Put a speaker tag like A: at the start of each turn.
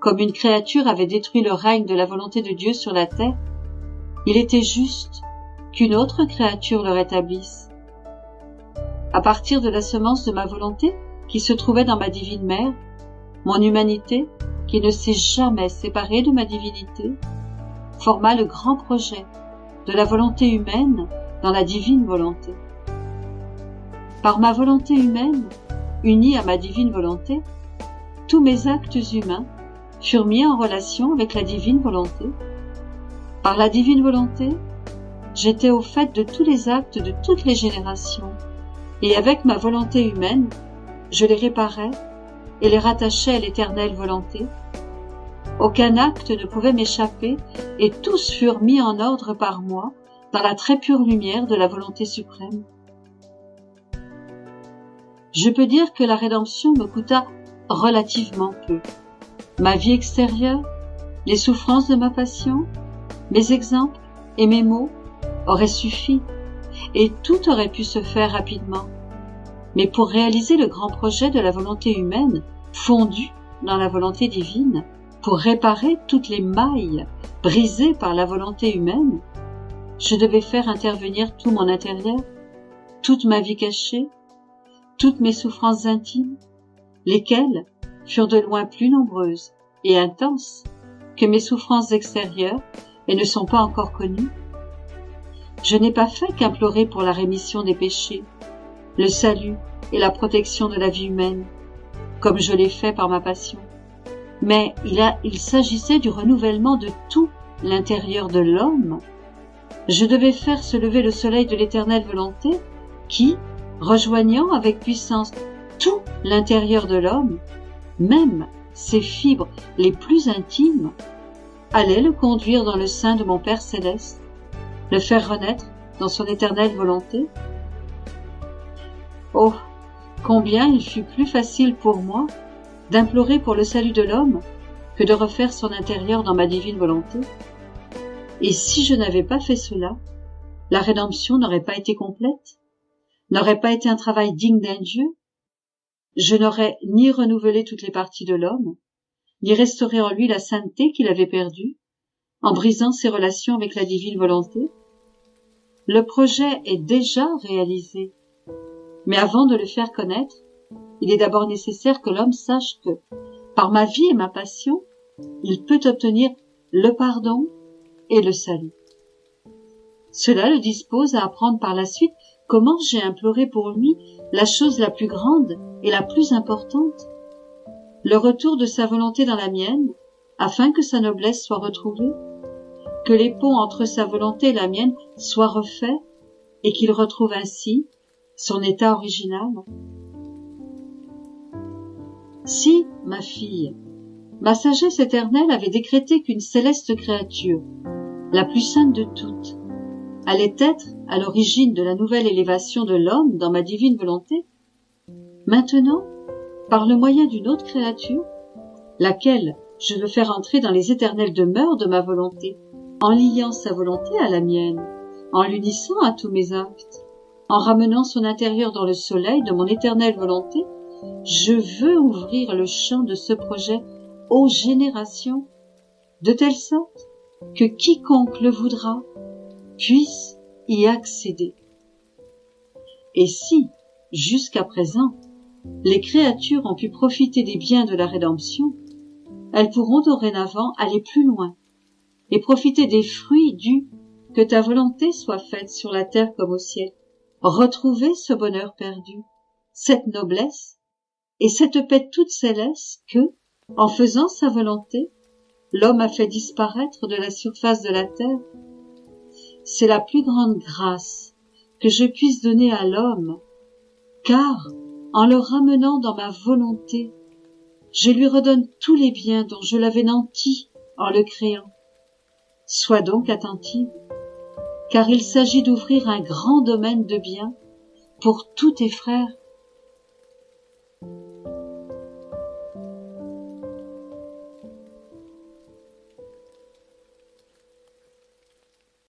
A: comme une créature avait détruit le règne de la volonté de Dieu sur la terre, il était juste qu'une autre créature le rétablisse. À partir de la semence de ma volonté qui se trouvait dans ma divine mère, mon humanité, qui ne s'est jamais séparée de ma divinité, forma le grand projet de la volonté humaine dans la divine volonté. Par ma volonté humaine, unie à ma divine volonté, tous mes actes humains furent mis en relation avec la divine volonté. Par la divine volonté, j'étais au fait de tous les actes de toutes les générations, et avec ma volonté humaine, je les réparais et les rattachais à l'éternelle volonté. Aucun acte ne pouvait m'échapper, et tous furent mis en ordre par moi dans la très pure lumière de la volonté suprême. Je peux dire que la rédemption me coûta relativement peu. Ma vie extérieure, les souffrances de ma passion, mes exemples et mes mots auraient suffi, et tout aurait pu se faire rapidement. Mais pour réaliser le grand projet de la volonté humaine, fondue dans la volonté divine, pour réparer toutes les mailles brisées par la volonté humaine, je devais faire intervenir tout mon intérieur, toute ma vie cachée, toutes mes souffrances intimes, lesquelles furent de loin plus nombreuses et intenses que mes souffrances extérieures et ne sont pas encore connues. Je n'ai pas fait qu'implorer pour la rémission des péchés, le salut et la protection de la vie humaine, comme je l'ai fait par ma passion. Mais il s'agissait du renouvellement de tout l'intérieur de l'homme. Je devais faire se lever le soleil de l'éternelle volonté qui, rejoignant avec puissance tout l'intérieur de l'homme, même ses fibres les plus intimes, allait le conduire dans le sein de mon Père céleste, le faire renaître dans son éternelle volonté. Oh, combien il fut plus facile pour moi d'implorer pour le salut de l'homme que de refaire son intérieur dans ma divine volonté. Et si je n'avais pas fait cela, la rédemption n'aurait pas été complète, n'aurait pas été un travail digne d'un Dieu. Je n'aurais ni renouvelé toutes les parties de l'homme, ni restauré en lui la sainteté qu'il avait perdue, en brisant ses relations avec la divine volonté. Le projet est déjà réalisé, mais avant de le faire connaître, il est d'abord nécessaire que l'homme sache que, par ma vie et ma passion, il peut obtenir le pardon et le salut. Cela le dispose à apprendre par la suite comment j'ai imploré pour lui la chose la plus grande et la plus importante, le retour de sa volonté dans la mienne, afin que sa noblesse soit retrouvée, que les ponts entre sa volonté et la mienne soient refaits, et qu'il retrouve ainsi son état original. Si, ma fille, ma sagesse éternelle avait décrété qu'une céleste créature, la plus sainte de toutes, allait être à l'origine de la nouvelle élévation de l'homme dans ma divine volonté, maintenant, par le moyen d'une autre créature, laquelle je veux faire entrer dans les éternelles demeures de ma volonté, en liant sa volonté à la mienne, en l'unissant à tous mes actes, en ramenant son intérieur dans le soleil de mon éternelle volonté, je veux ouvrir le champ de ce projet aux générations, de telle sorte que quiconque le voudra puisse y accéder. Et si, jusqu'à présent, les créatures ont pu profiter des biens de la rédemption, elles pourront dorénavant aller plus loin et profiter des fruits du « que ta volonté soit faite sur la terre comme au ciel », retrouver ce bonheur perdu, cette noblesse et cette paix toute céleste que, en faisant sa volonté, l'homme a fait disparaître de la surface de la terre. C'est la plus grande grâce que je puisse donner à l'homme, car, en le ramenant dans ma volonté, je lui redonne tous les biens dont je l'avais nanti en le créant. Sois donc attentive, car il s'agit d'ouvrir un grand domaine de biens pour tous tes frères